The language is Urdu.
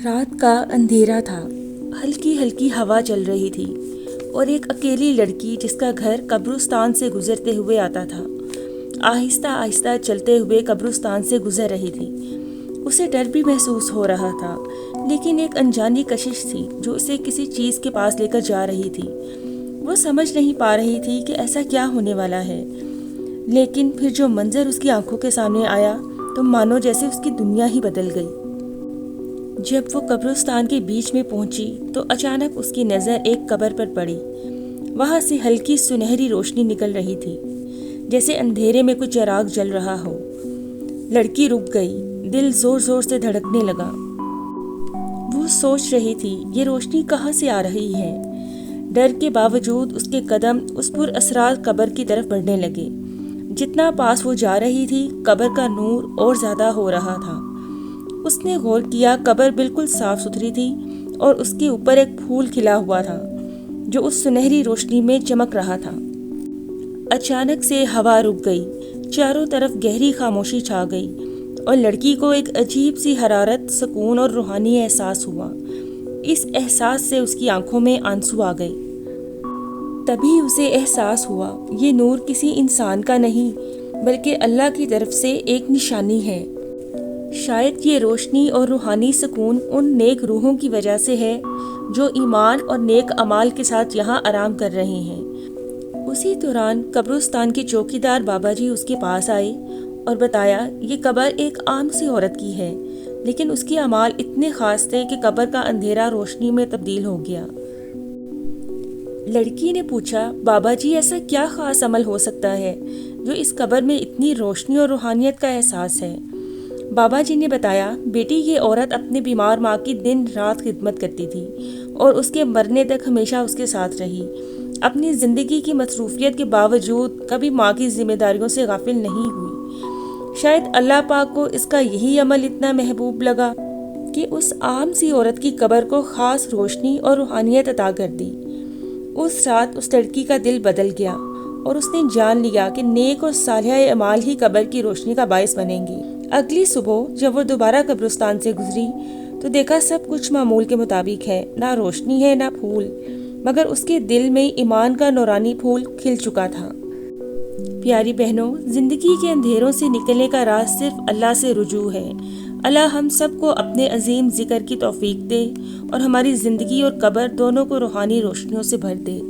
رات کا اندھیرا تھا، ہلکی ہلکی ہوا چل رہی تھی اور ایک اکیلی لڑکی جس کا گھر قبرستان سے گزرتے ہوئے آتا تھا آہستہ آہستہ چلتے ہوئے قبرستان سے گزر رہی تھی۔ اسے ڈر بھی محسوس ہو رہا تھا، لیکن ایک انجانی کشش تھی جو اسے کسی چیز کے پاس لے کر جا رہی تھی۔ وہ سمجھ نہیں پا رہی تھی کہ ایسا کیا ہونے والا ہے، لیکن پھر جو منظر اس کی آنکھوں کے سامنے آیا تو مانو جیسے اس کی دنیا ہی بدل گئی۔ جب وہ قبرستان کے بیچ میں پہنچی تو اچانک اس کی نظر ایک قبر پر پڑی۔ وہاں سے ہلکی سنہری روشنی نکل رہی تھی، جیسے اندھیرے میں کچھ چراغ جل رہا ہو۔ لڑکی رک گئی، دل زور زور سے دھڑکنے لگا۔ وہ سوچ رہی تھی یہ روشنی کہاں سے آ رہی ہے۔ ڈر کے باوجود اس کے قدم اس پر اسرار قبر کی طرف بڑھنے لگے۔ جتنا پاس وہ جا رہی تھی، قبر کا نور اور زیادہ ہو رہا تھا۔ اس نے غور کیا، قبر بالکل صاف ستھری تھی اور اس کے اوپر ایک پھول کھلا ہوا تھا جو اس سنہری روشنی میں چمک رہا تھا۔ اچانک سے ہوا رک گئی، چاروں طرف گہری خاموشی چھا گئی اور لڑکی کو ایک عجیب سی حرارت، سکون اور روحانی احساس ہوا۔ اس احساس سے اس کی آنکھوں میں آنسو آ گئے۔ تبھی اسے احساس ہوا یہ نور کسی انسان کا نہیں بلکہ اللہ کی طرف سے ایک نشانی ہے۔ شاید یہ روشنی اور روحانی سکون ان نیک روحوں کی وجہ سے ہے جو ایمان اور نیک اعمال کے ساتھ یہاں آرام کر رہے ہیں۔ اسی دوران قبرستان کے چوکیدار بابا جی اس کے پاس آئے اور بتایا یہ قبر ایک عام سی عورت کی ہے، لیکن اس کے اعمال اتنے خاص تھے کہ قبر کا اندھیرا روشنی میں تبدیل ہو گیا۔ لڑکی نے پوچھا، بابا جی ایسا کیا خاص عمل ہو سکتا ہے جو اس قبر میں اتنی روشنی اور روحانیت کا احساس ہے؟ بابا جی نے بتایا، بیٹی یہ عورت اپنے بیمار ماں کی دن رات خدمت کرتی تھی اور اس کے مرنے تک ہمیشہ اس کے ساتھ رہی۔ اپنی زندگی کی مصروفیت کے باوجود کبھی ماں کی ذمہ داریوں سے غافل نہیں ہوئی۔ شاید اللہ پاک کو اس کا یہی عمل اتنا محبوب لگا کہ اس عام سی عورت کی قبر کو خاص روشنی اور روحانیت عطا کر دی۔ اس رات اس لڑکی کا دل بدل گیا اور اس نے جان لیا کہ نیک اور صالحہ اعمال ہی قبر کی روشنی کا باعث بنیں گی۔ اگلی صبح جب وہ دوبارہ قبرستان سے گزری تو دیکھا سب کچھ معمول کے مطابق ہے، نہ روشنی ہے نہ پھول، مگر اس کے دل میں ایمان کا نورانی پھول کھل چکا تھا۔ پیاری بہنوں، زندگی کے اندھیروں سے نکلنے کا راز صرف اللہ سے رجوع ہے۔ اللہ ہم سب کو اپنے عظیم ذکر کی توفیق دے اور ہماری زندگی اور قبر دونوں کو روحانی روشنیوں سے بھر دے۔